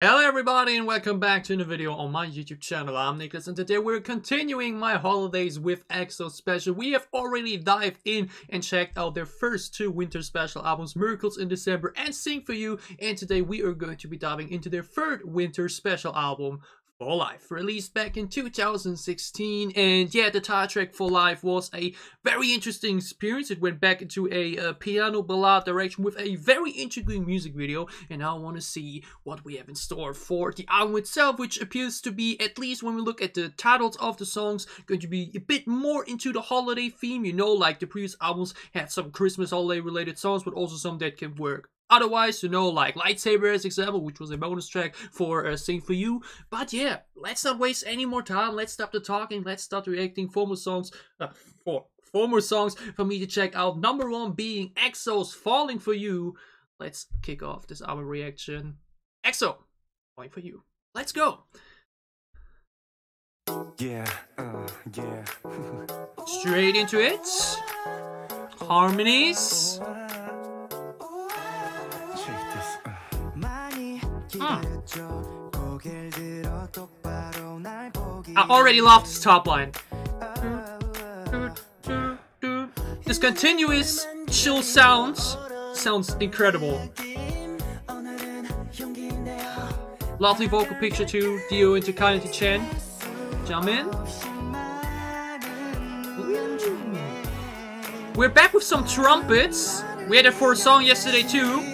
Hello everybody and welcome back to a new video on my YouTube channel. I'm Nicholas and today we're continuing my holidays with EXO special. We have already dived in and checked out their first two winter special albums, Miracles in December and Sing For You, and today we are going to be diving into their third winter special album, For Life, released back in 2016. And yeah, the title track For Life was a very interesting experience. It went back into a piano ballad direction with a very intriguing music video, and now I want to see what we have in store for the album itself, which appears to be, at least when we look at the titles of the songs, going to be a bit more into the holiday theme. You know, like the previous albums had some Christmas holiday related songs, but also some that can work otherwise, you know, like Lightsaber as example, which was a bonus track for Sing For You. But yeah, let's not waste any more time. Let's stop the talking. Let's start reacting for more songs for me to check out. Number one being EXO's Falling For You. Let's kick off this album reaction. EXO, Falling For You. Let's go. Yeah. Straight into it. Harmonies. I already love this top line. This continuous chill sounds incredible. Lovely vocal picture too. Dio into Kanye Chen. Jamin. We're back with some trumpets. We had it for a song yesterday too.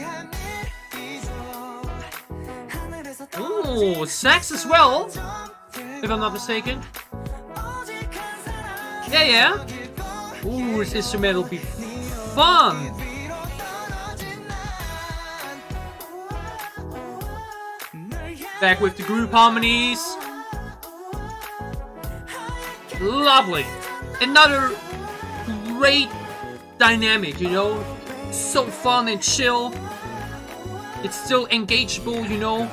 Ooh, sax as well, if I'm not mistaken. Yeah. Ooh, this instrument will be fun. Back with the group harmonies. Lovely. Another great dynamic, you know. So fun and chill. It's still engageable, you know.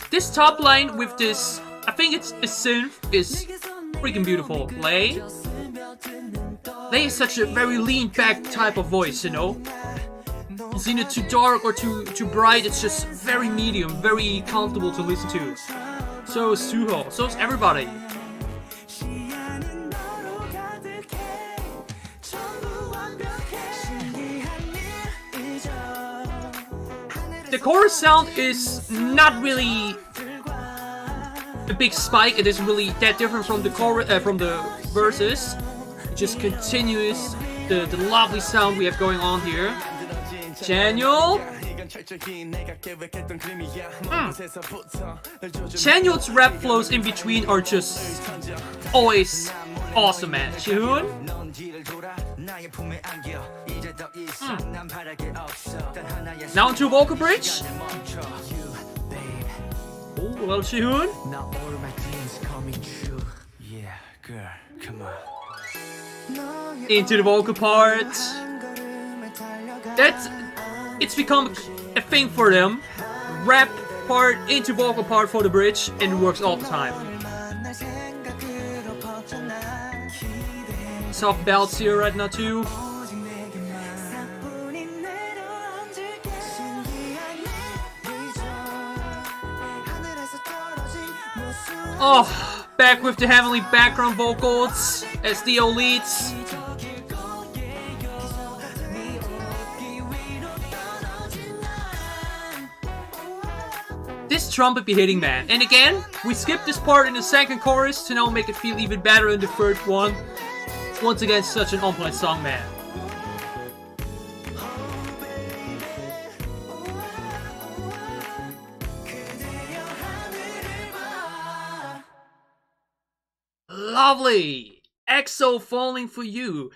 This top line with this, I think it's a synth, is freaking beautiful. Lay is such a very lean back type of voice, you know. It's either too dark or too bright. It's just very medium, very comfortable to listen to. So is Suho, so is everybody. The chorus sound is not really a big spike. It isn't really that different from the chorus, from the verses. It just continues the lovely sound we have going on here. Chanyeol. Chanyeol's rap flows in between are just always awesome, man. Jihoon. Now into a vocal bridge. Oh, a little Jihoon. Yeah, girl, come on. Into the vocal part. It's become a thing for them. Rap part into vocal part for the bridge, and it works all the time. Soft belts here right now too. Oh, back with the heavenly background vocals as Dio leads. This trumpet be hitting, man. And again, we skipped this part in the second chorus to now make it feel even better in the third one. Once again, such an on-point song, man. Lovely! EXO Falling For You.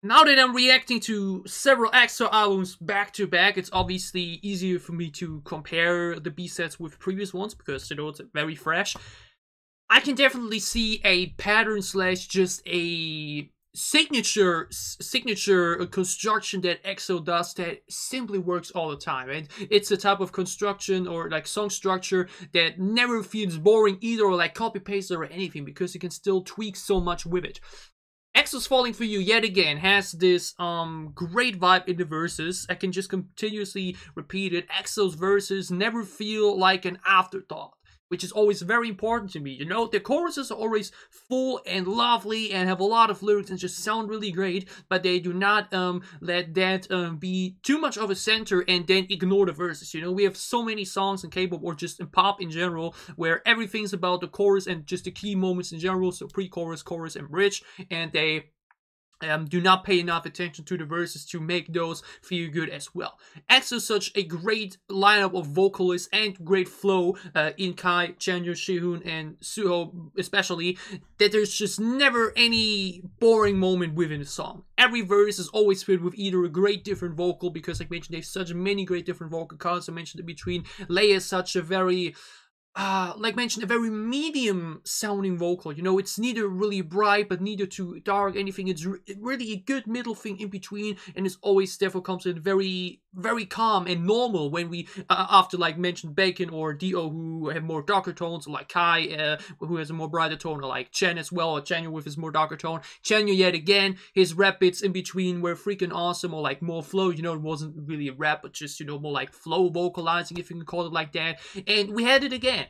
Now that I'm reacting to several EXO albums back to back, it's obviously easier for me to compare the B-sets with previous ones because, you know, it's very fresh. I can definitely see a pattern slash just a signature construction that EXO does that simply works all the time. And it's a type of construction or like song structure that never feels boring either or like copy paste or anything, because you can still tweak so much with it. EXO's Falling For You yet again has this great vibe in the verses. I can just continuously repeat it. EXO's verses never feel like an afterthought, which is always very important to me. You know, the choruses are always full and lovely and have a lot of lyrics and just sound really great, but they do not let that be too much of a center and then ignore the verses. You know, we have so many songs in K-pop or just in pop in general where everything's about the chorus and just the key moments in general, so pre-chorus, chorus, and bridge, and they do not pay enough attention to the verses to make those feel good as well. EXO is such a great lineup of vocalists and great flow in Kai, Chanyeol, Jihoon, and Suho especially, that there's just never any boring moment within a song. Every verse is always filled with either a great different vocal, because like I mentioned, there's such many great different vocal cuts. I mentioned in between. Leia is such a very like mentioned, a very medium sounding vocal. You know, it's neither really bright but neither too dark, anything. It's really a good middle thing in between, and it's always therefore comes in very, very calm and normal when we after like mentioned Bacon or Dio, who have more darker tones, or like Kai who has a more brighter tone, or like Chen as well, or Chanyeol with his more darker tone. Chanyeol yet again, his rap bits in between were freaking awesome, or like more flow. You know, it wasn't really a rap but just, you know, more like flow vocalizing, if you can call it like that. And we had it again.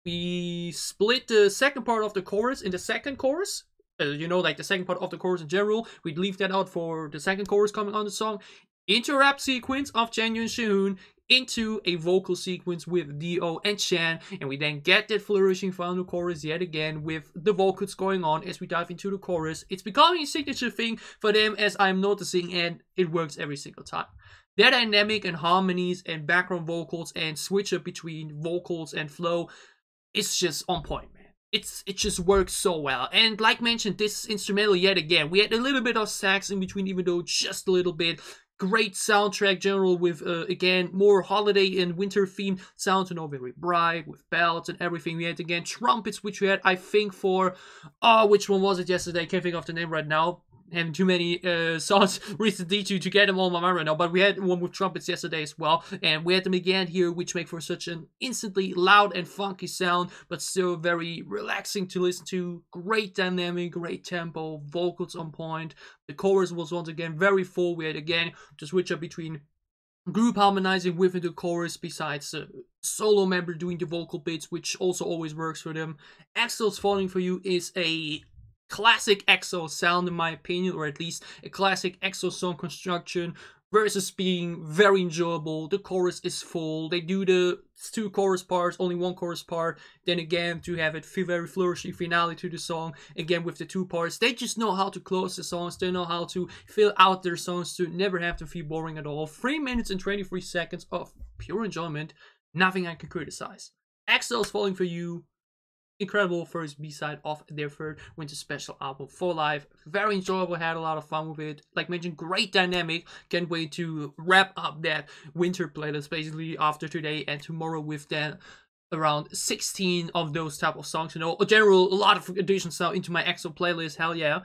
We split the second part of the chorus in the second chorus. You know, like the second part of the chorus in general. We'd leave that out for the second chorus coming on the song. Into a rap sequence of Chanyeol and Jihoon, into a vocal sequence with Dio and Chan, and we then get that flourishing final chorus yet again with the vocals going on as we dive into the chorus. It's becoming a signature thing for them, as I'm noticing, and it works every single time. Their dynamic and harmonies and background vocals and switch up between vocals and flow, it's just on point, man. It just works so well. And like mentioned, this instrumental yet again, we had a little bit of sax in between, even though just a little bit. Great soundtrack general with, again, more holiday and winter themed sounds, you know, very bright, with bells and everything. We had, again, trumpets, which we had, I think, for, which one was it yesterday? I can't think of the name right now. Having too many songs recently to get them all in my mind right now, but we had one with trumpets yesterday as well, and we had them again here, which make for such an instantly loud and funky sound, but still very relaxing to listen to. Great dynamic, great tempo, vocals on point. The chorus was once again very full. We had again to switch up between group harmonizing within the chorus, besides solo member doing the vocal bits, which also always works for them. EXO's Falling For You is a classic EXO sound in my opinion, or at least a classic EXO song construction, versus being very enjoyable. The chorus is full. They do the two chorus parts, only one chorus part, then again to have it feel very flourishing finale to the song, again with the two parts. They just know how to close the songs. They know how to fill out their songs to never have to feel boring at all. 3 minutes and 23 seconds of pure enjoyment, nothing I can criticize. EXO's Falling For You, incredible first B-side of their third winter special album, For Life. Very enjoyable, had a lot of fun with it. Like mentioned, great dynamic. Can't wait to wrap up that winter playlist basically after today and tomorrow with that around 16 of those type of songs. You know, in general, a lot of additions now into my EXO playlist, hell yeah.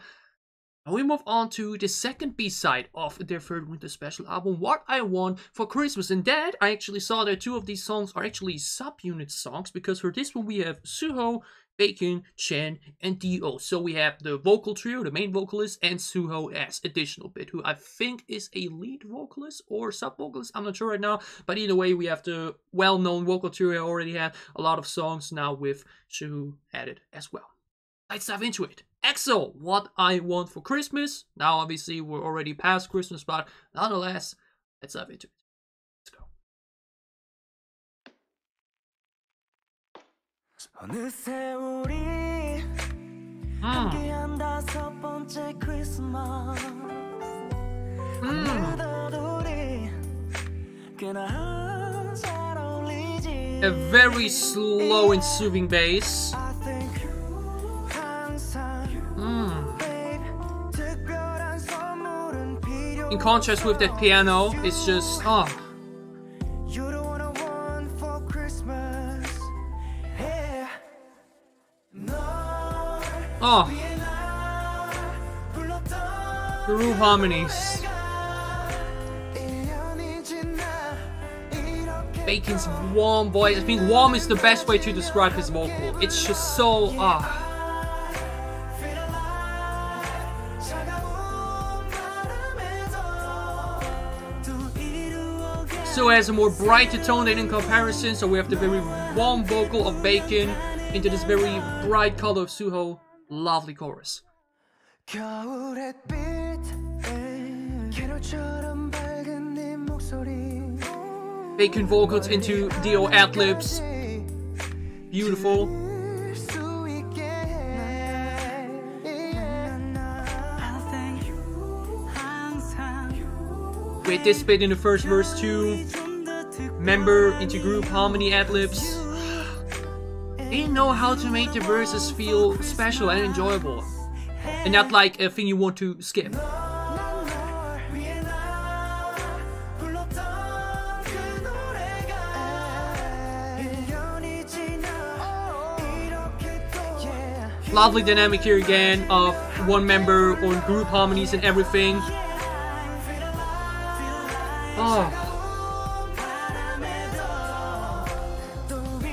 Now we move on to the second B-side of their third winter special album, What I Want for Christmas. And that, I actually saw that 2 of these songs are actually subunit songs, because for this one we have Suho, Bacon, Chen, and Dio. So we have the vocal trio, the main vocalist, and Suho as additional bit, who I think is a lead vocalist or sub-vocalist, I'm not sure right now. But either way, we have the well-known vocal trio. I already had a lot of songs now with Suho added as well. Let's dive into it. EXO, What I Want for Christmas. Now, obviously, we're already past Christmas, but nonetheless, let's dive into it. Let's go. A very slow and soothing bass. In contrast with that piano, it's just, oh. The groove harmonies. Bacon's warm voice. I think warm is the best way to describe his vocal. It's just so, EXO has a more brighter tone than in comparison, so we have the very warm vocal of Bacon into this very bright color of Suho. Lovely chorus. Bacon vocals into Dio ad-libs. Beautiful. With this bit in the first verse too. Member into group harmony ad-libs. They know how to make the verses feel special and enjoyable. And not like a thing you want to skip. Lovely dynamic here again of one member on group harmonies and everything. Oh.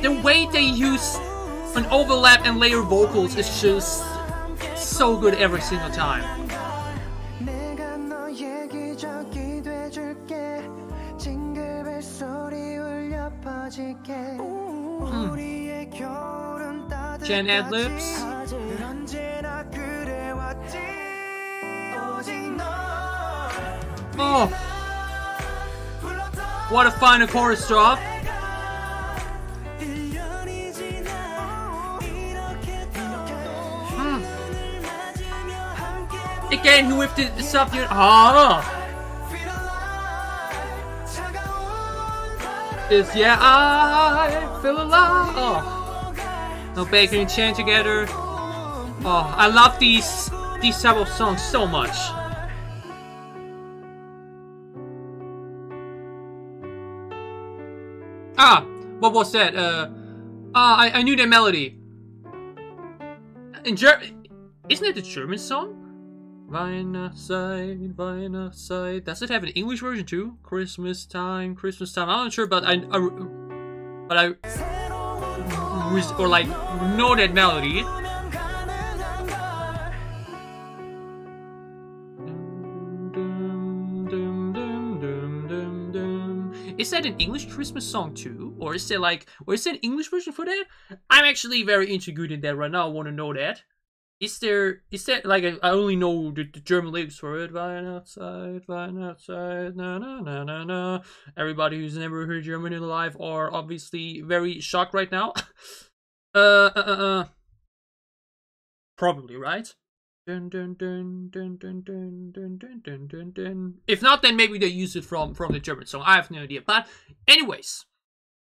The way they use an overlap and layer vocals is just so good every single time. Jen ad-libs. Oh, what a final chorus drop. Again, with the sub-unit. Yeah, I feel alive. Oh, no, Bacon and Chen together. Oh, I love these type of songs so much. What was that? I knew that melody. In German, isn't it the German song? Weihnachtszeit, Weihnachtszeit. Does it have an English version too? Christmas time. I'm not sure, but I know that melody. Is that an English Christmas song too? Or is there an English version for that? I'm actually very interested in that right now. I want to know that. Is that like I only know the German lyrics for it? Weihnachtszeit, Weihnachtszeit, na na na na na. Everybody who's never heard German in their life are obviously very shocked right now. Probably, right? Dun, dun, dun, dun, dun, dun, dun, dun, dun, dun, dun. If not, then maybe they use it from the German song. I have no idea. But anyways,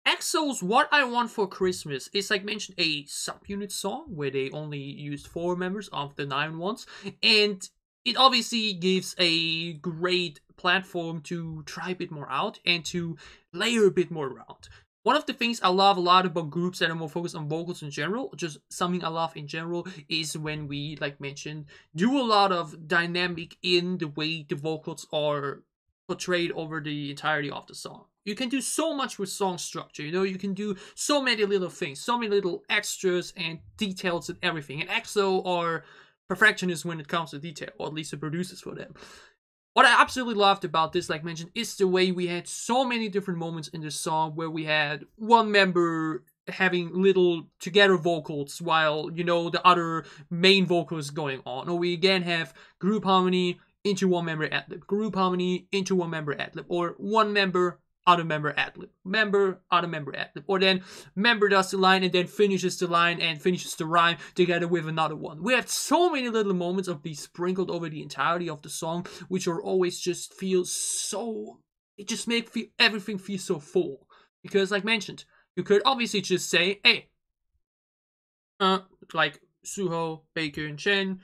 EXO's What I Want for Christmas is, like mentioned, a subunit song where they only used 4 members of the 9 ones, and it obviously gives a great platform to try a bit more out and to layer a bit more around. One of the things I love a lot about groups that are more focused on vocals in general, just something I love in general, is when we, like mentioned, do a lot of dynamic in the way the vocals are portrayed over the entirety of the song. You can do so much with song structure, you know, you can do so many little things, so many little extras and details and everything. And EXO are perfectionists when it comes to detail, or at least the producers for them. What I absolutely loved about this, like mentioned, is the way we had so many different moments in the song where we had one member having little together vocals while, you know, the other main vocal is going on. Or we again have group harmony into one member ad-lib, group harmony into one member ad-lib, or one member, other member ad-lib, member, other member ad-lib, or then member does the line and then finishes the line and finishes the rhyme together with another one. We have so many little moments of these sprinkled over the entirety of the song, which are always just feel so, it just make everything feel so full. Because like mentioned, you could obviously just say, hey, like Suho, Bacon, Chen,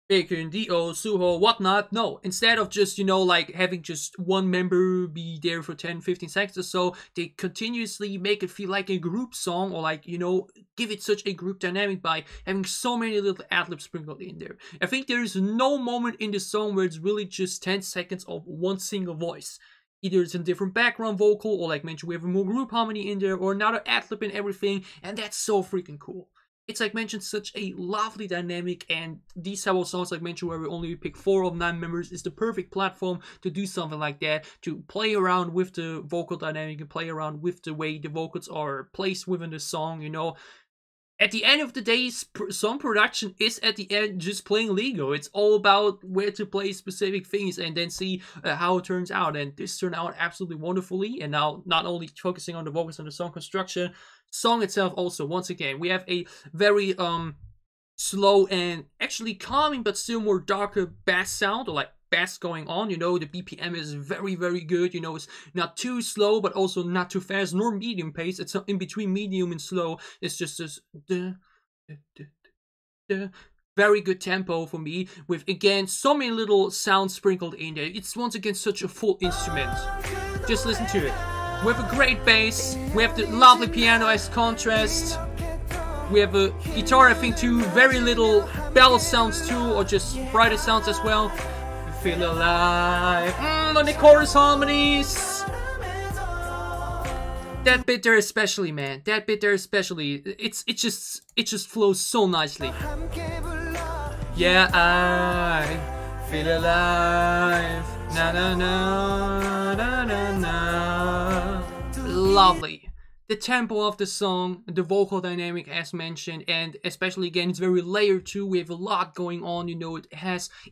Bacon, Dio, Suho, whatnot. No, instead of just, you know, like having just one member be there for 10-15 seconds or so, they continuously make it feel like a group song, or like, you know, give it such a group dynamic by having so many little ad-libs sprinkled in there. I think there is no moment in the song where it's really just 10 seconds of one single voice. Either it's a different background vocal, or like mentioned, we have a more group harmony in there, or another ad-lib and everything, and that's so freaking cool. It's like mentioned such a lovely dynamic, and these type of songs like mentioned where we only pick 4 of 9 members is the perfect platform to do something like that, to play around with the vocal dynamic and play around with the way the vocals are placed within the song, you know. At the end of the day, song production is at the end just playing Lego. It's all about where to play specific things and then see how it turns out. And this turned out absolutely wonderfully. And now not only focusing on the vocals and the song construction, song itself also, once again, we have a very slow and actually calming but still more darker bass sound, or like bass going on, you know. The BPM is very, very good, you know. It's not too slow but also not too fast, nor medium pace. It's in between medium and slow. It's just this very good tempo for me, with again so many little sounds sprinkled in there. It's once again such a full instrument. Just listen to it. We have a great bass, we have the lovely piano as contrast, we have a guitar, I think, too, very little bell sounds too, or just brighter sounds as well. Feel alive. On the chorus harmonies. That bit there especially, man. That bit there especially. It just flows so nicely. Yeah, I feel alive. Na na na na na na. Lovely. The tempo of the song, the vocal dynamic as mentioned, and especially again, it's very layered too. We have a lot going on, you know.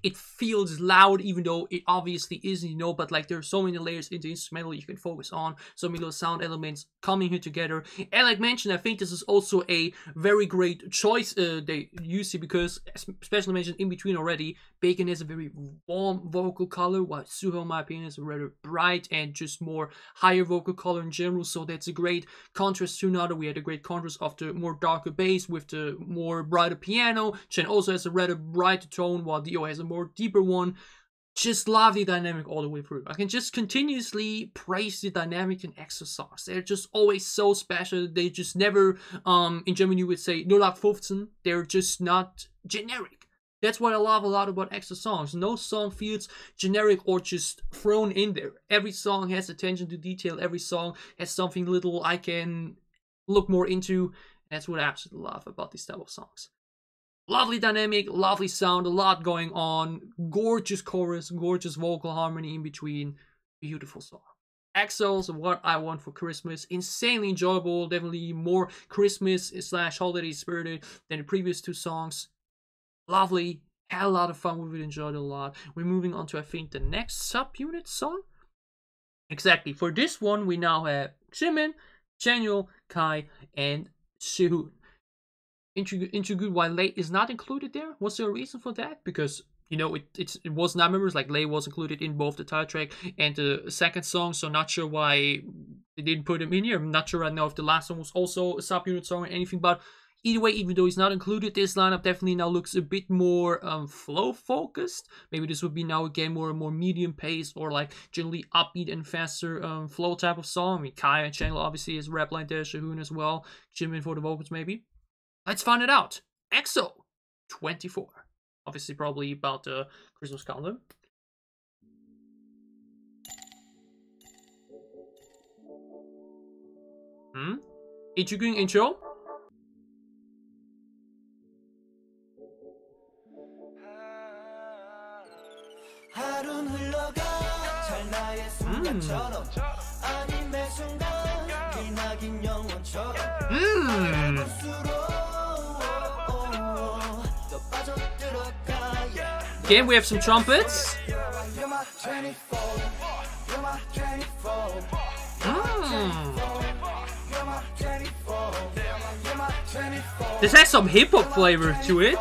It feels loud even though it obviously isn't, you know, but like there's so many layers in the instrumental you can focus on, so many little sound elements coming here together. And like mentioned, I think this is also a very great choice they use it, because especially mentioned in between already, Bacon has a very warm vocal color, while Suho, in my opinion, is a rather bright and just more higher vocal color in general, so that's a great contrast to another. We had a great contrast of the more darker bass with the more brighter piano. Chen also has a rather brighter tone, while Dio has a more deeper one. Just lovely dynamic all the way through. I can just continuously praise the dynamic in EXO songs. They're just always so special. They just never, in German you would say, nur nach 15. They're just not generic. That's what I love a lot about EXO songs. No song feels generic or just thrown in there. Every song has attention to detail. Every song has something little I can look more into. That's what I absolutely love about these type of songs. Lovely dynamic, lovely sound, a lot going on. Gorgeous chorus, gorgeous vocal harmony in between. Beautiful song. EXO's What I Want for Christmas. Insanely enjoyable. Definitely more Christmas / holiday spirited than the previous 2 songs. Lovely, had a lot of fun with it, enjoyed it a lot. We're moving on to, I think, the next subunit song. Exactly, for this one, we now have Jimin, Chanyeol, Kai, and Sehun. Introduced why Lay is not included there. Was there a reason for that? Because, you know, it was not members, like Lay was included in both the title track and the second song, so not sure why they didn't put him in here. I'm not sure right now if the last one was also a subunit song or anything, but either way, even though he's not included, this lineup definitely now looks a bit more flow focused. Maybe this would be now again more medium pace, or like generally upbeat and faster flow type of song. I mean, Kai and Chanyeol obviously is rap line there, Sehun as well, Jimin for the vocals maybe. Let's find it out. EXO 24. Obviously probably about the Christmas calendar. Introducing intro. Again, we have some trumpets. This has some hip-hop flavor to it.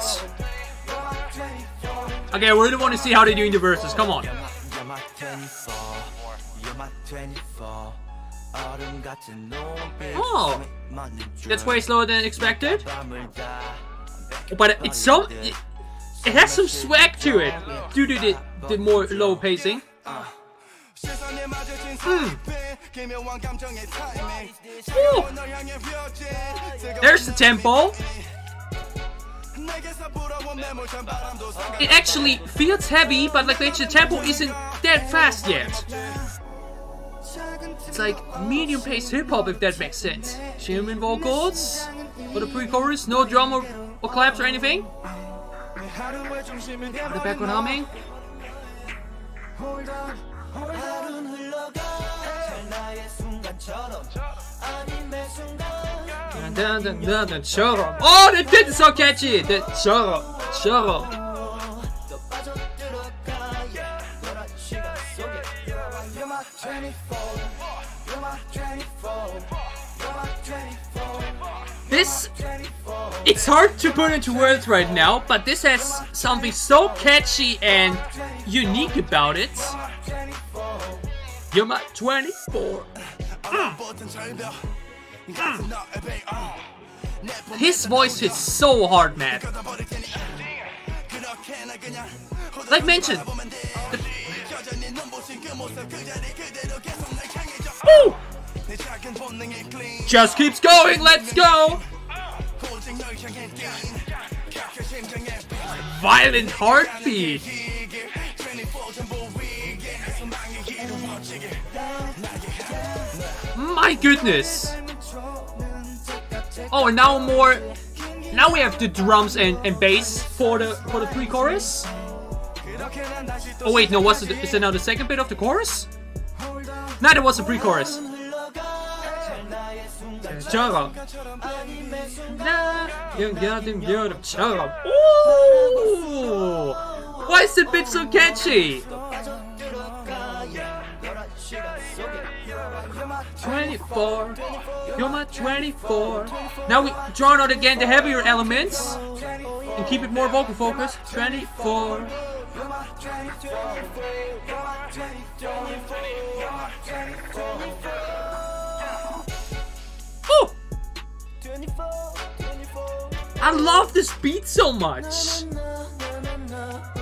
Okay, I really want to see how they do in the verses. Come on. Oh, that's way slower than expected. But it's so... It has some swag to it due to the more low pacing. There's the tempo. It actually feels heavy, but like the tempo isn't that fast yet. It's like medium-paced hip-hop, if that makes sense. Genuine vocals for the pre-chorus, no drum or claps or anything. The background humming. Oh, that did so catchy! That choro. This, it's hard to put into words right now, but this has something so catchy and unique about it. You're my 24. His voice hits so hard, man. Like mentioned, woo! Just keeps going, let's go! Violent heartbeat! My goodness! Oh, and now now we have the drums and bass for the pre-chorus. Oh wait, no, is it now the second bit of the chorus? No, that was the pre-chorus. Ooh! Why is the bit so catchy? 24, you're my 24. Now we draw out again the heavier elements and keep it more vocal focused. 24. Oh! I love this beat so much.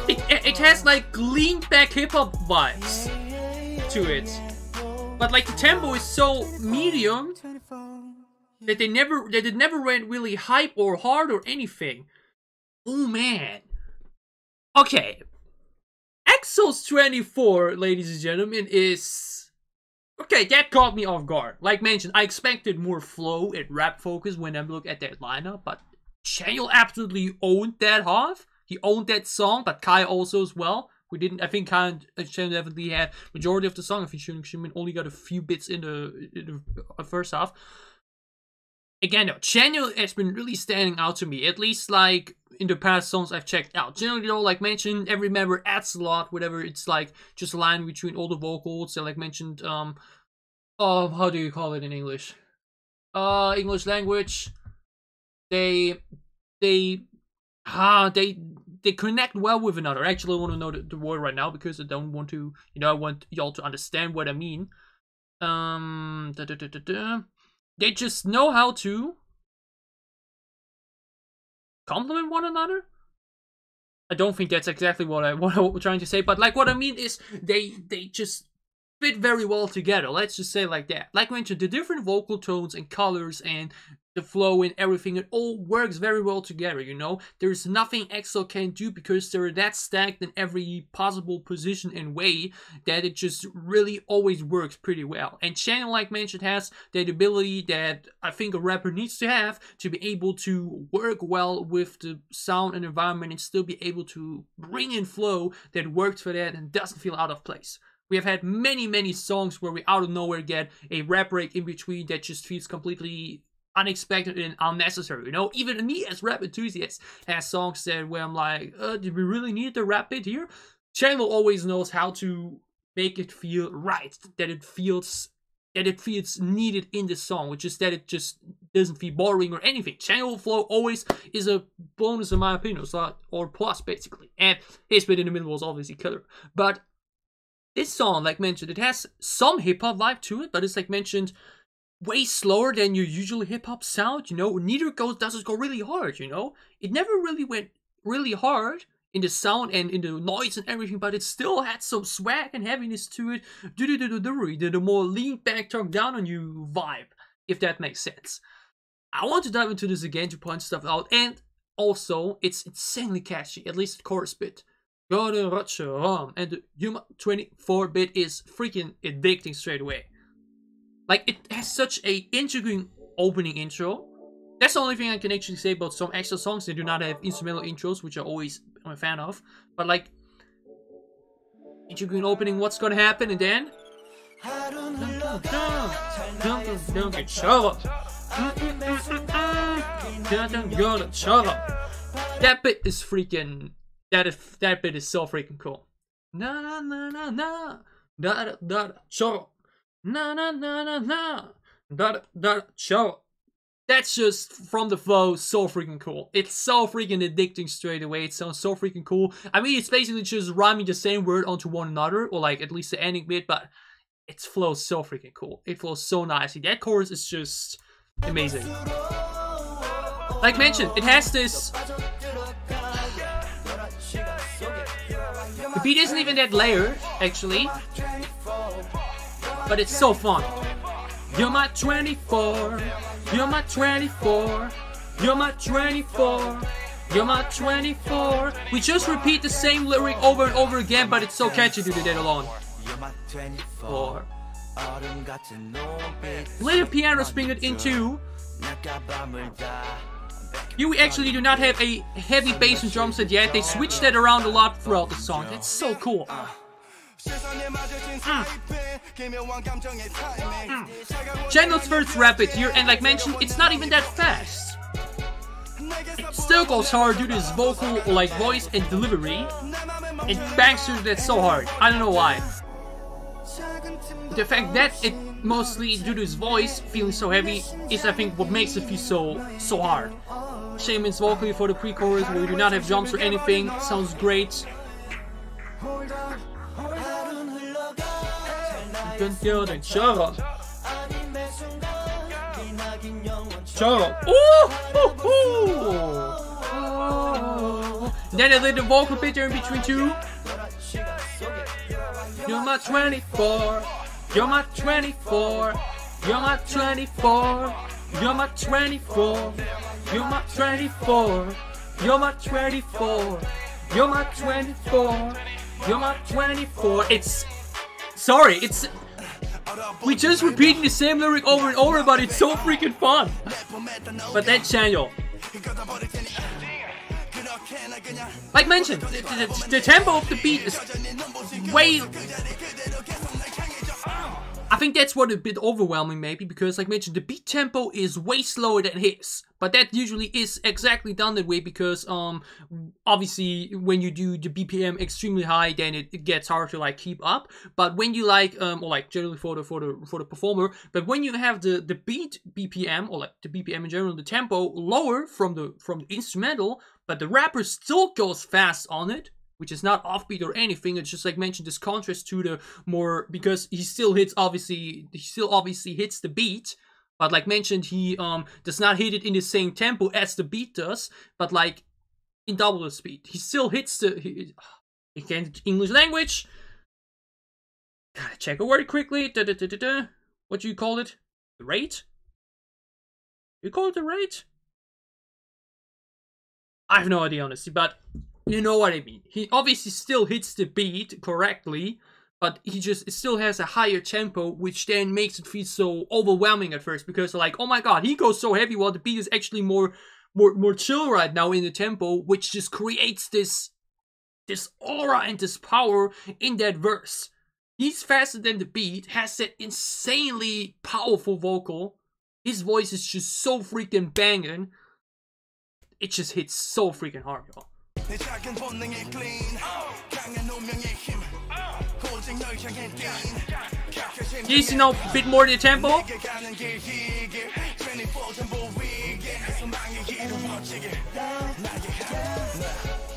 It has like lean back hip hop vibes to it, but like the tempo is so medium that it never went really hype or hard or anything. Oh man. Okay. EXO's 24, ladies and gentlemen, is... Okay, that caught me off guard. Like mentioned, I expected more flow and rap focus when I look at that lineup, but Chaeyeol absolutely owned that half. He owned that song, but Kai also as well. I think Kai and Chaeyeol definitely had majority of the song. I think Xiangmin only got a few bits in the first half. Again, though, Chaeyeol has been really standing out to me, at least like in the past songs I've checked out. Generally though, like mentioned, every member adds a lot, whatever it's like just a line between all the vocals. And like mentioned, how do you call it in English? English language. They connect well with another. Actually, I want to know the word right now because I don't want to, I want y'all to understand what I mean. They just know how to complement one another. I don't think that's exactly what I'm trying to say, but like what I mean is they just fit very well together. Let's just say like that. Like I mentioned, the different vocal tones and colors and the flow and everything, it all works very well together, There's nothing EXO can do because they're that stacked in every possible position and way that it just really always works pretty well. And Chaeyeol, like mentioned, has that ability that I think a rapper needs to have to be able to work well with the sound and environment and still be able to bring in flow that works for that and doesn't feel out of place. We have had many songs where we out of nowhere get a rap break in between that just feels completely unexpected and unnecessary, Even me as rap enthusiast has songs where I'm like, did we really need the rap bit here? Chaeyeol always knows how to make it feel right, that it feels needed in the song, which is that it just doesn't feel boring or anything. Chaeyeol flow always is a bonus in my opinion, or plus basically. And his bit in the middle was obviously killer. But this song, like mentioned, it has some hip-hop vibe to it, but it's like mentioned, way slower than your usual hip-hop sound, Neither doesn't go really hard, It never really went really hard in the sound and in the noise and everything, but it still had some swag and heaviness to it. The more lean back, talk down on you vibe, if that makes sense. I want to dive into this again to point stuff out, and also, it's insanely catchy, at least the chorus bit. And the Yuma 24 bit is freaking addicting straight away. Like, it has such a intriguing opening intro. That's the only thing I can actually say about some EXO songs. They do not have instrumental intros, which I'm a fan of. But like, intriguing opening, what's gonna happen, and then that bit is freaking. That bit is so freaking cool. Na na na na na da da show. Na na na na na da show. That's just from the flow, so freaking cool. It's so freaking addicting straight away. It sounds so freaking cool. I mean, it's basically just rhyming the same word onto one another, or like at least the ending bit, but it flows so freaking cool. It flows so nicely. That chorus is just amazing. Like mentioned, it has this. The beat isn't even that layered, actually, but it's so fun. You're my 24. You're my 24. You're my 24. You're my 24. We just repeat the same lyric over and over again, but it's so catchy to do that alone. Four. Little piano sprinkled into. You actually do not have a heavy bass and drum set yet. They switch that around a lot throughout the song. That's so cool. Channel's first rapid here, and like mentioned, it's not even that fast. It still goes hard due to his vocal, like voice and delivery. It bangs through that so hard. I don't know why. The fact that it mostly due to his voice feeling so heavy is, I think, what makes it feel so hard. Shaman's vocally for the pre-chorus, where we do not have jumps or anything, sounds great. Then a little vocal bit in between too. You're my 24. You're my 24. You're my 24. You're my 24. You're my 24. You're my 24. You're my 24. You're my 24. It's we just repeating the same lyric over and over, but it's so freaking fun. But that channel, like mentioned, the tempo of the beat is way. I think that's what a bit overwhelming maybe, because like mentioned, the beat tempo is way slower than his, but that usually is exactly done that way because obviously when you do the BPM extremely high, then it gets hard to like keep up. But when you like or like generally for the performer, but when you have the beat BPM or like the BPM in general, the tempo lower from the instrumental, but the rapper still goes fast on it, which is not offbeat or anything. It's just like mentioned, this contrast to the more, because he still obviously hits the beat, but like mentioned, he does not hit it in the same tempo as the beat does, but like in double the speed. He still hits he can't English language. Gotta check a word quickly. What do you call it? The rate? You call it the rate? I have no idea honestly, but you know what I mean. He obviously still hits the beat correctly, but he just still has a higher tempo, which then makes it feel so overwhelming at first, because like, oh my god, he goes so heavy while the beat is actually more chill right now in the tempo, which just creates this aura and this power in that verse. He's faster than the beat, has that insanely powerful vocal. His voice is just so freaking banging. It just hits so freaking hard, y'all. He's, you know, a bit more in the tempo.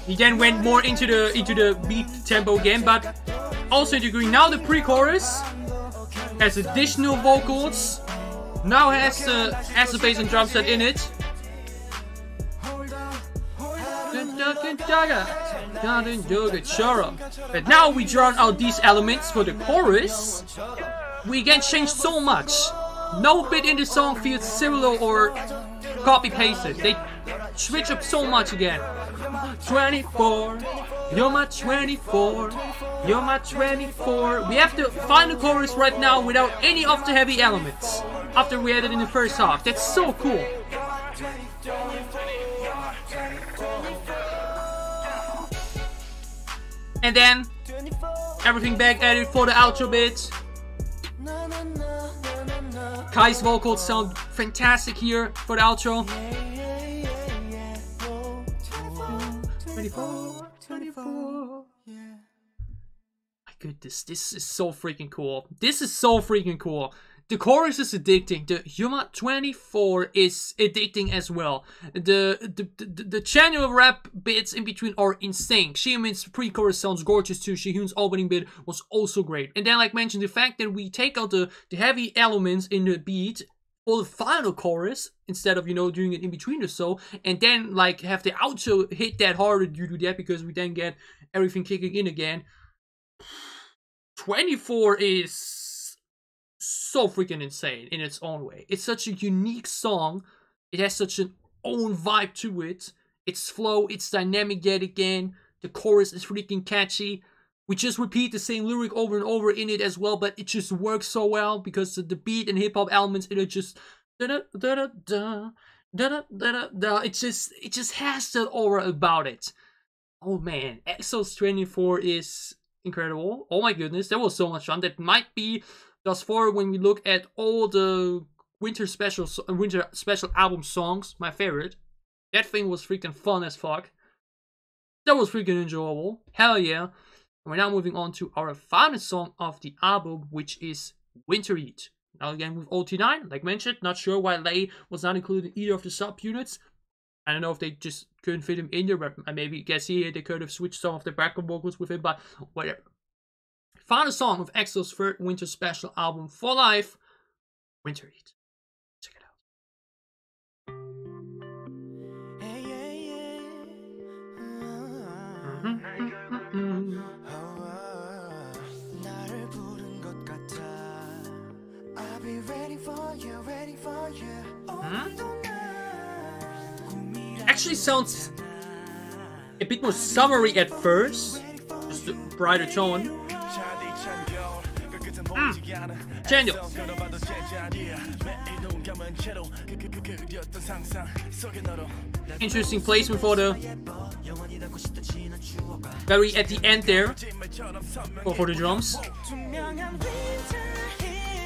He then went more into the beat tempo again, but also integrating now the pre-chorus has additional vocals. Now has the bass and drum set in it. But now we draw out these elements for the chorus. We can change so much. No bit in the song feels similar or copy pasted. They switch up so much again. 24, you're my 24, you're my 24. We have to find the chorus right now without any of the heavy elements. After we had it in the first half. That's so cool. And then everything back at it for the outro bit. Kai's vocals sound fantastic here for the outro. 24, 24. My goodness, this is so freaking cool. This is so freaking cool. The chorus is addicting. The Yuma 24 is addicting as well. The channel rap bits in between are insane. Xiaomin's pre-chorus sounds gorgeous too. Xiaomin's opening bit was also great. And then, like mentioned, the fact that we take out the heavy elements in the beat for the final chorus instead of, you know, doing it in between or so, and then like have the outro hit that harder due to that because we then get everything kicking in again. 24 is so freaking insane in its own way. It's such a unique song. It has such an own vibe to it. It's flow, it's dynamic yet again. The chorus is freaking catchy. We just repeat the same lyric over and over in it as well, but it just works so well because the beat and hip-hop elements in it just da da da da da da da da. It just has that aura about it. Oh man, EXO's 24 is incredible. Oh my goodness, that was so much fun. That might be thus far, when we look at all the winter special album songs, my favorite. That thing was freaking fun as fuck. That was freaking enjoyable. Hell yeah. And we're now moving on to our final song of the album, which is Winter Heat. Now again with OT9, like mentioned, not sure why Lay was not included in either of the subunits. I don't know if they just couldn't fit him in there, but maybe guess here they could have switched some of the background vocals with him, but whatever. Final song of EXO's third winter special album for life, Winter Heat. Check it out. Actually sounds a bit more summery at first, just a brighter tone. Daniel. Interesting placement for the very at the end there for the drums.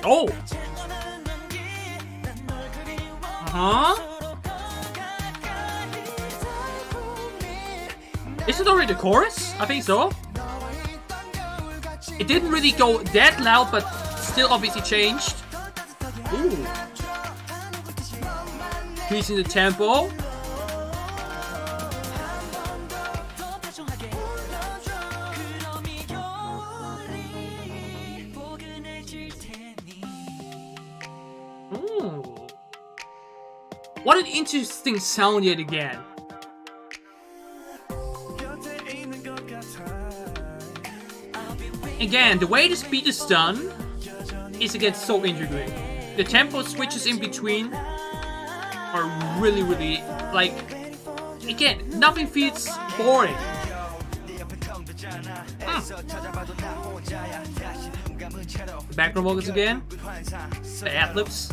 Oh. Is it already the chorus? I think so. It didn't really go that loud, but still obviously changed. Ooh. Increasing the tempo. Ooh. What an interesting sound yet again. Again, the way this beat is done is again so intriguing. The tempo switches in between are really, really, like, again, nothing feels boring. The background vocals again. The ad-libs.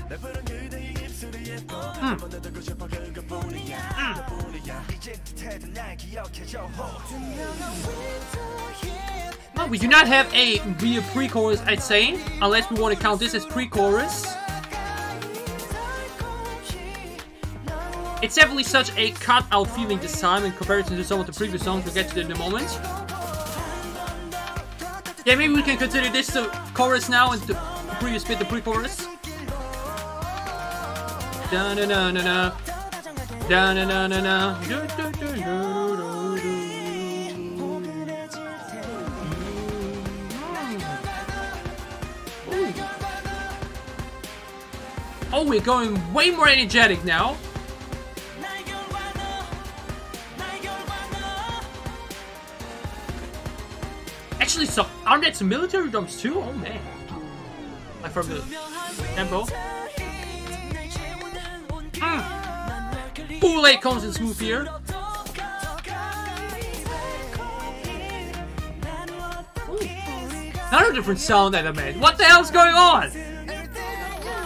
Well, we do not have a real pre-chorus, I'd say, unless we want to count this as pre-chorus. It's definitely such a cut-out feeling this time in comparison to some of the previous songs. We'll get to it in a moment. Yeah, maybe we can consider this the chorus now and the previous bit the pre-chorus. Da-na-na-na-na. Da-na-na-na-na. Oh, we're going way more energetic now. Actually, so aren't that some military drums too? Oh man. Like from the tempo. Bootleg comes in smooth here. Another different sound element. What the hell's going on?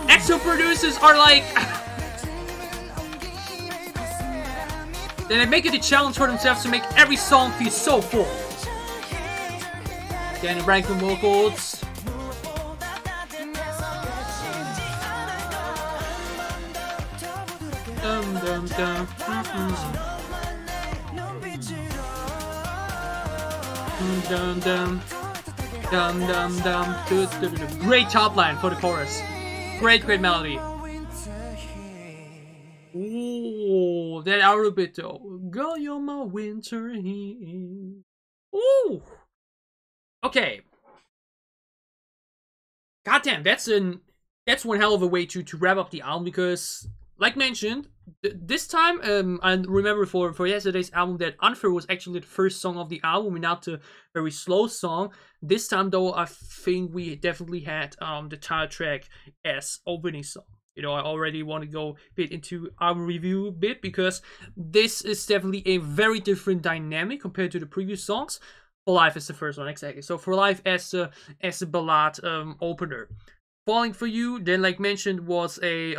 EXO producers are like... They make it a challenge for themselves to make every song feel so full. Danny Rankin vocals. Dum dum dum. Dum dum. Dum dum dum. Great top line for the chorus. Great melody. Ooh, that outer bit though. Girl, you're my winter heat. Ooh. Okay. Goddamn, that's one hell of a way to wrap up the album, because, like mentioned, this time, I remember for yesterday's album that Unfair was actually the first song of the album and not the very slow song. This time though, I think we definitely had the title track as opening song. You know, I already want to go a bit into our review a bit, because this is definitely a very different dynamic compared to the previous songs. For Life is the first one, exactly. So For Life as a ballad opener. Falling For You, then like mentioned, was a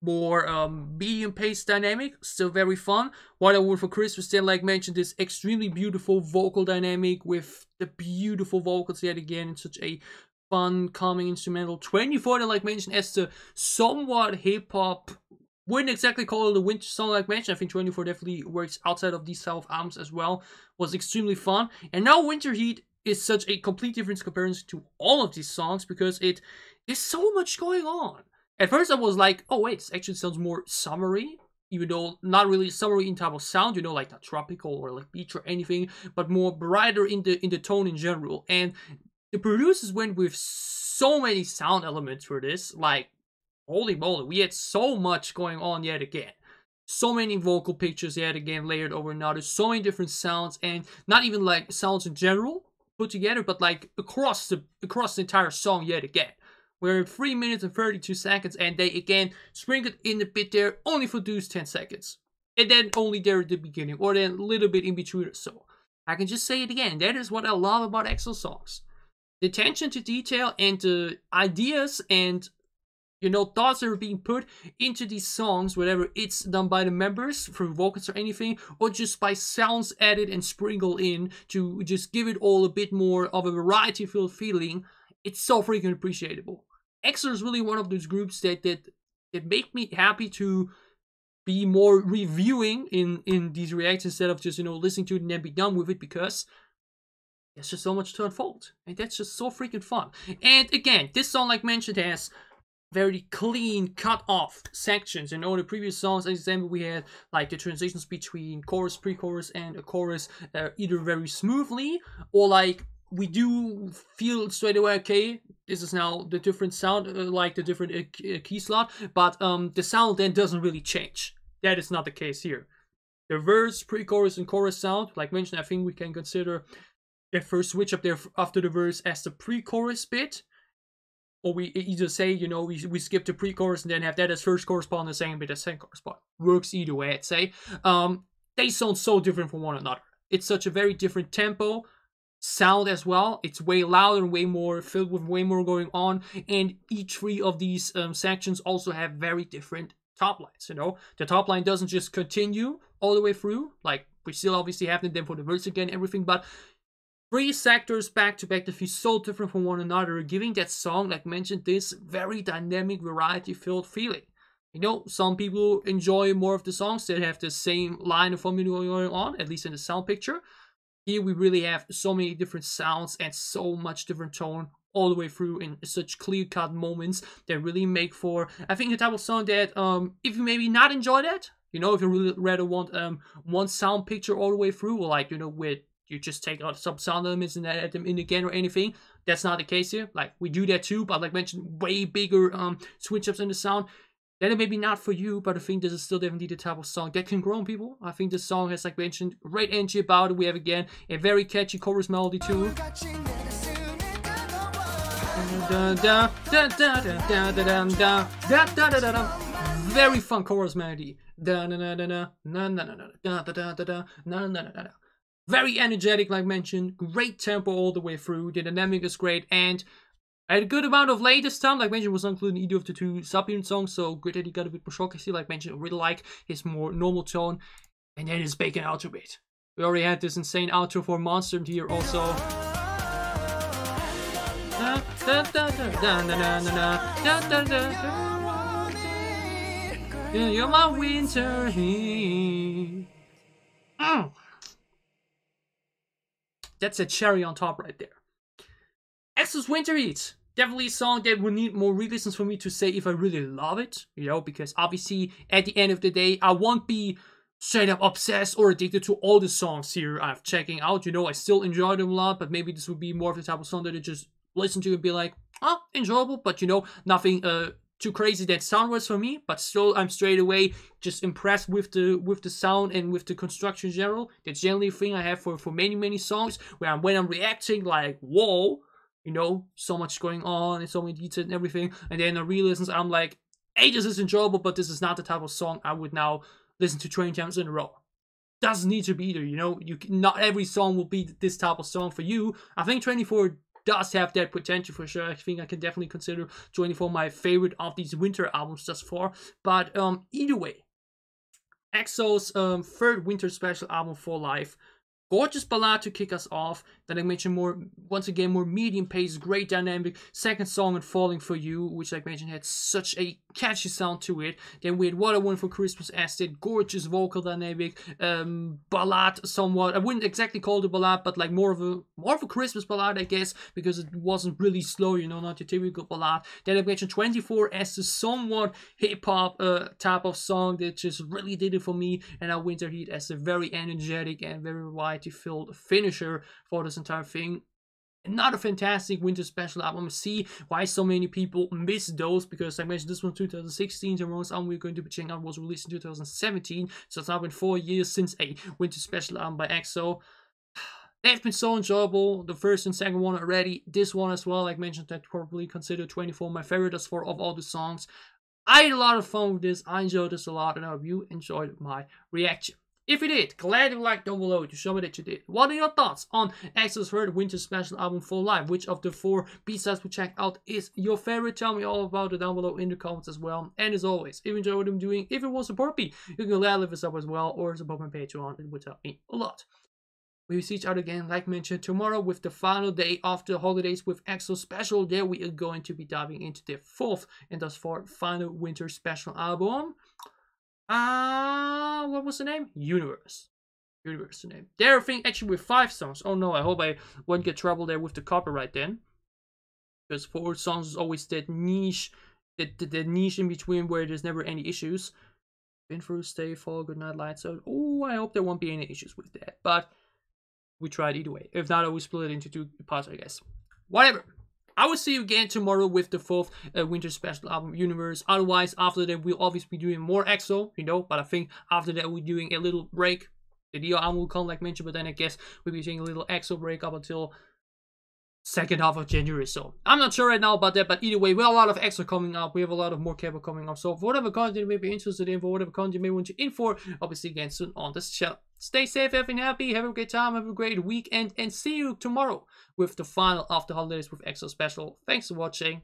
more medium pace dynamic, still very fun. What I Want for Christmas, then like mentioned, this extremely beautiful vocal dynamic with the beautiful vocals yet again in such a fun, calming instrumental. 24, then like mentioned, as the somewhat hip-hop, wouldn't exactly call it a winter song like mentioned. I think 24 definitely works outside of these self-albums as well. Was extremely fun. And now Winter Heat is such a complete difference comparison to all of these songs, because it is so much going on. At first I was like, oh wait, this actually sounds more summery, even though not really summery in type of sound, you know, like not tropical or like beach or anything, but more brighter in the tone in general. And the producers went with so many sound elements for this, like, holy moly, we had so much going on yet again. So many vocal pictures yet again layered over another, so many different sounds, and not even like sounds in general put together, but like across the entire song yet again. We're at 3 minutes and 32 seconds, and they again sprinkled in a bit there, only for those 10 seconds. And then only there at the beginning, or then a little bit in between or so. I can just say it again, that is what I love about EXO songs. The attention to detail and the ideas and, you know, thoughts that are being put into these songs, whether it's done by the members through vocals or anything, or just by sounds added and sprinkled in to just give it all a bit more of a variety-filled feeling. It's so freaking appreciable. EXO is really one of those groups that make me happy to be more reviewing in these reacts instead of just, you know, listening to it and then be done with it, because there's just so much to unfold. And that's just so freaking fun. And again, this song, like mentioned, has very clean, cut off sections. In all the previous songs, as example, we had like the transitions between chorus, pre-chorus, and a chorus either very smoothly, or like we do feel straight away, okay, this is now the different sound, like the different key slot, but the sound then doesn't really change. That is not the case here. The verse, pre-chorus, and chorus sound, like mentioned, I think we can consider the first switch up there after the verse as the pre-chorus bit. Or we either say, you know, we skip the pre-chorus and then have that as first chorus part and the second bit as second chorus part. Works either way, I'd say. They sound so different from one another. It's such a very different tempo, sound as well. It's way louder and way more filled with way more going on. And each three of these sections also have very different top lines, you know. The top line doesn't just continue all the way through, like we still obviously have them then for the verse again, everything, but three sectors back to back that feel so different from one another, giving that song, like mentioned, this very dynamic, variety-filled feeling. You know, some people enjoy more of the songs that have the same line of formula going on, at least in the sound picture. Here we really have so many different sounds and so much different tone all the way through in such clear-cut moments that really make for, I think, the type of song that, if you maybe not enjoy that, you know, if you really rather want one sound picture all the way through, or like, you know, with you just take out some sound elements and add them in again or anything. That's not the case here. Like, we do that too, but like mentioned, way bigger switch ups in the sound. Then it may be not for you, but I think this is still definitely the type of song that can grow on people. I think this song has, like mentioned, great energy about it. We have, again, a very catchy chorus melody too. Very fun chorus melody. Da na na na na na na na na da da da na na na na. Very energetic, like mentioned. Great tempo all the way through. The dynamic is great, and I had a good amount of late this time. Like mentioned, was not including either of the two sub-unit songs, so good that he got a bit more shock. I see, like mentioned, I really like his more normal tone, and then his bacon outro bit. We already had this insane outro for Monster here also. You're my winter heat. That's a cherry on top right there. EXO's Winter Heat. Definitely a song that would need more re-listens for me to say if I really love it, you know, because obviously at the end of the day, I won't be straight up obsessed or addicted to all the songs here I'm checking out. You know, I still enjoy them a lot, but maybe this would be more of the type of song that I just listen to and be like, oh, enjoyable, but you know, nothing too crazy that sound-wise for me, but still I'm straight away just impressed with the sound and with the construction in general. That's generally a thing I have for many songs, where when I'm reacting, like, whoa, you know, so much going on and so many details and everything, and then on re-listens I'm like, hey, this is enjoyable, but this is not the type of song I would now listen to 20 times in a row. Doesn't need to be either, you know, not every song will be this type of song for you. I think 24 does have that potential for sure. I think I can definitely consider 24 my favorite of these winter albums thus far. But either way, EXO's third winter special album for life. Gorgeous ballad to kick us off. Then I mentioned once again, more medium pace, great dynamic. Second song in Falling For You, which like mentioned had such a catchy sound to it. Then we had What I Want For Christmas as that gorgeous vocal dynamic, ballad somewhat. I wouldn't exactly call it a ballad, but like more of a Christmas ballad, I guess, because it wasn't really slow, you know, not your typical ballad. Then I mentioned 24 as a somewhat hip hop type of song that just really did it for me, and now Winter Heat as a very energetic and very variety-filled finisher for this entire thing. Not a fantastic winter special album. See why so many people miss those, because I mentioned this one 2016. The most album we're going to be checking out was released in 2017, so it's now been 4 years since a winter special album by EXO. They've been so enjoyable, the first and second one already. This one as well, like mentioned, I'd probably consider 24 my favorite as far of all the songs. I had a lot of fun with this. I enjoyed this a lot, and I hope you enjoyed my reaction. If you did, glad you liked down below to show me that you did. What are your thoughts on EXO's third winter special album for life? Which of the 4 B-sides we checked out is your favorite? Tell me all about it down below in the comments as well. And as always, if you enjoy what I'm doing, if you want to support me, you can gladly leave us up as well, or support my Patreon. It would help me a lot. We will see each other again, like mentioned, tomorrow with the final day of the holidays with EXO special. There we are going to be diving into their 4th and thus far final winter special album. What was the name? Universe. Universe the name. They're a thing actually with 5 songs. Oh no, I hope I won't get trouble there with the copyright then. Because 4 songs is always that niche, that niche in between where there's never any issues. Been through, stay, fall, good night, lights out. Oh, I hope there won't be any issues with that. But we tried either way. If not, I will split it into 2 parts, I guess. Whatever. I will see you again tomorrow with the 4th winter special album, Universe. Otherwise, after that, we'll obviously be doing more EXO, you know. But I think after that, we're doing a little break. The Dio album will come, like mentioned, but then I guess we'll be taking a little EXO break up until second half of January. So I'm not sure right now about that, but either way, we have a lot of EXO coming up. We have a lot of more K-pop coming up. So for whatever content you may be interested in, for whatever content you may want to in for, obviously again soon on this channel. Stay safe, healthy, and happy. Have a great time. Have a great weekend. And see you tomorrow with the final of the holidays with EXO special. Thanks for watching.